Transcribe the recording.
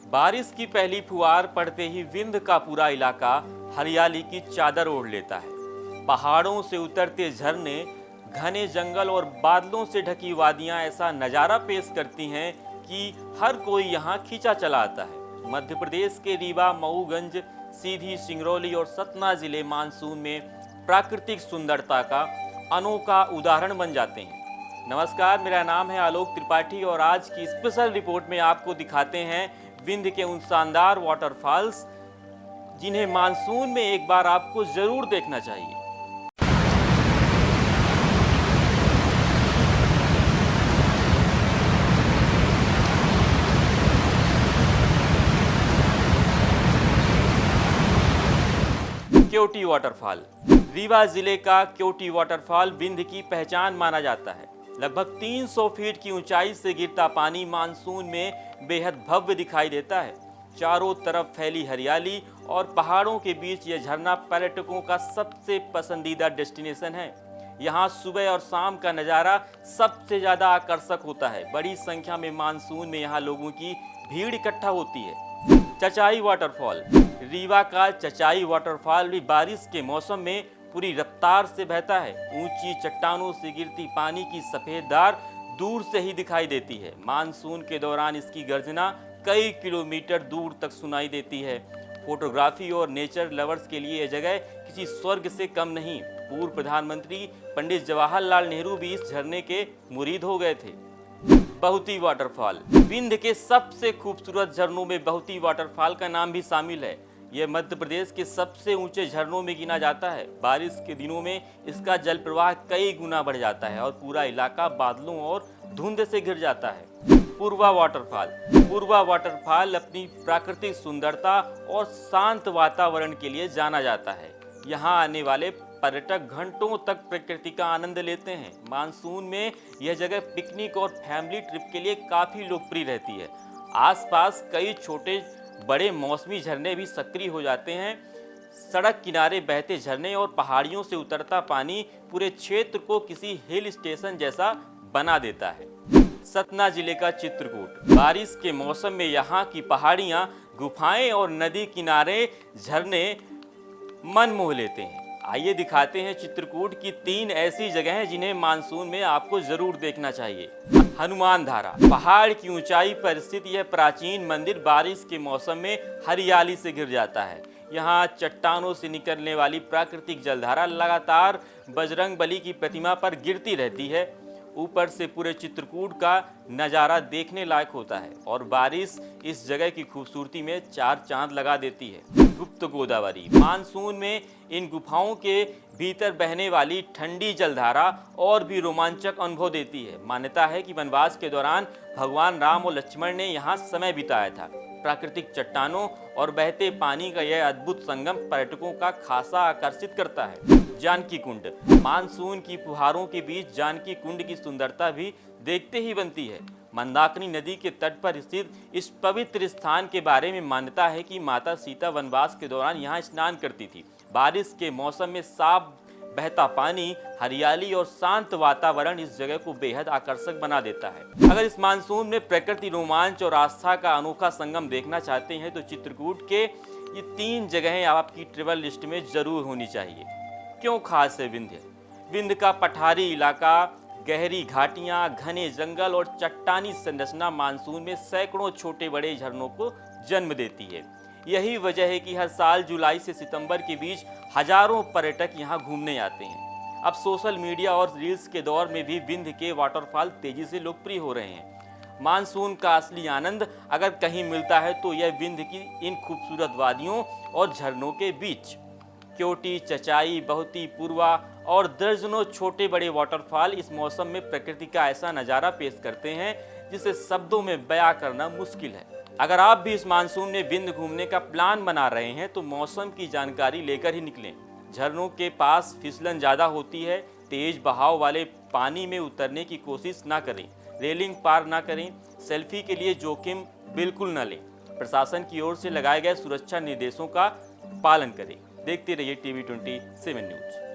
बारिश की पहली फुहार पड़ते ही विंध्य का पूरा इलाका हरियाली की चादर ओढ़ लेता है। पहाड़ों से उतरते झरने, घने जंगल और बादलों से ढकी वादियां ऐसा नजारा पेश करती हैं कि हर कोई यहां खींचा चला आता है। मध्य प्रदेश के रीवा, मऊगंज, सीधी, सिंगरौली और सतना जिले मानसून में प्राकृतिक सुंदरता का अनोखा उदाहरण बन जाते हैं। नमस्कार, मेरा नाम है आलोक त्रिपाठी और आज की स्पेशल रिपोर्ट में आपको दिखाते हैं विंध्य के उन शानदार वाटरफॉल्स जिन्हें मानसून में एक बार आपको जरूर देखना चाहिए। क्योटी वाटरफॉल। रीवा जिले का क्योटी वाटरफॉल विंध्य की पहचान माना जाता है। लगभग 300 फीट की ऊंचाई से गिरता पानी मानसून में बेहद भव्य दिखाई देता है। चारों तरफ फैली हरियाली और पहाड़ों के बीच यह झरना पर्यटकों का सबसे पसंदीदा डेस्टिनेशन है। यहाँ सुबह और शाम का नज़ारा सबसे ज़्यादा आकर्षक होता है। बड़ी संख्या में मानसून में यहाँ लोगों की भीड़ इकट्ठा होती है। चचाई वाटरफॉल। रीवा का चचाई वाटरफॉल भी बारिश के मौसम में पूरी रफ्तार से बहता है। ऊंची चट्टानों से गिरती पानी की सफेद धार दूर से ही दिखाई देती है। मानसून के दौरान इसकी गर्जना कई किलोमीटर दूर तक सुनाई देती है। फोटोग्राफी और नेचर लवर्स के लिए यह जगह किसी स्वर्ग से कम नहीं। पूर्व प्रधानमंत्री पंडित जवाहरलाल नेहरू भी इस झरने के मुरीद हो गए थे। बहुती वाटरफॉल। विंध्य के सबसे खूबसूरत झरनों में बहुती वाटरफॉल का नाम भी शामिल है। यह मध्य प्रदेश के सबसे ऊंचे झरनों में गिना जाता है। बारिश के दिनों में इसका जल प्रवाह कई गुना बढ़ जाता है और पूरा इलाका बादलों और धुंध से घिर जाता है। पूर्वा वाटरफॉल। पूर्वा वाटरफॉल अपनी प्राकृतिक सुंदरता और शांत वातावरण के लिए जाना जाता है। यहाँ आने वाले पर्यटक घंटों तक प्रकृति का आनंद लेते हैं। मानसून में यह जगह पिकनिक और फैमिली ट्रिप के लिए काफ़ी लोकप्रिय रहती है। आसपास कई छोटे बड़े मौसमी झरने भी सक्रिय हो जाते हैं। सड़क किनारे बहते झरने और पहाड़ियों से उतरता पानी पूरे क्षेत्र को किसी हिल स्टेशन जैसा बना देता है। सतना जिले का चित्रकूट। बारिश के मौसम में यहाँ की पहाड़ियाँ, गुफाएं और नदी किनारे झरने मन मोह लेते हैं। आइए दिखाते हैं चित्रकूट की 3 ऐसी जगहें जिन्हें मानसून में आपको जरूर देखना चाहिए। हनुमान धारा। पहाड़ की ऊंचाई पर स्थित यह प्राचीन मंदिर बारिश के मौसम में हरियाली से घिर जाता है। यहाँ चट्टानों से निकलने वाली प्राकृतिक जलधारा लगातार बजरंगबली की प्रतिमा पर गिरती रहती है। ऊपर से पूरे चित्रकूट का नज़ारा देखने लायक होता है और बारिश इस जगह की खूबसूरती में 4 चांद लगा देती है। गुप्त गोदावरी। मानसून में इन गुफाओं के भीतर बहने वाली ठंडी जलधारा और भी रोमांचक अनुभव देती है। मान्यता है कि वनवास के दौरान भगवान राम और लक्ष्मण ने यहाँ समय बिताया था। प्राकृतिक चट्टानों और बहते पानी का यह अद्भुत संगम पर्यटकों का खासा आकर्षित करता है। जानकी कुंड। मानसून की फुहारों के बीच जानकी कुंड की सुंदरता भी देखते ही बनती है। मंदाकिनी नदी के तट पर स्थित इस पवित्र स्थान के बारे में मान्यता है कि माता सीता वनवास के दौरान यहाँ स्नान करती थी। बारिश के मौसम में साफ बहता पानी, हरियाली और शांत वातावरण इस जगह को बेहद आकर्षक बना देता है। अगर इस मानसून में प्रकृति, रोमांच और आस्था का अनोखा संगम देखना चाहते हैं तो चित्रकूट के ये 3 जगहें आपकी ट्रेवल लिस्ट में जरूर होनी चाहिए। क्यों खास है विंध्य? विंध्य का पठारी इलाका, गहरी घाटियां, घने जंगल और चट्टानी संरचना मानसून में सैकड़ों छोटे बड़े झरनों को जन्म देती है। यही वजह है कि हर साल जुलाई से सितंबर के बीच हजारों पर्यटक यहाँ घूमने आते हैं। अब सोशल मीडिया और रील्स के दौर में भी विंध्य के वाटरफॉल तेजी से लोकप्रिय हो रहे हैं। मानसून का असली आनंद अगर कहीं मिलता है तो यह विंध्य की इन खूबसूरत वादियों और झरनों के बीच। क्योटी, चचाई, बहुती, पूर्वा और दर्जनों छोटे बड़े वाटरफॉल इस मौसम में प्रकृति का ऐसा नज़ारा पेश करते हैं जिसे शब्दों में बयां करना मुश्किल है। अगर आप भी इस मानसून में विंध्य घूमने का प्लान बना रहे हैं तो मौसम की जानकारी लेकर ही निकलें। झरनों के पास फिसलन ज़्यादा होती है। तेज बहाव वाले पानी में उतरने की कोशिश ना करें। रेलिंग पार ना करें। सेल्फी के लिए जोखिम बिल्कुल न लें। प्रशासन की ओर से लगाए गए सुरक्षा निर्देशों का पालन करें। देखते रहिए TV 27 न्यूज।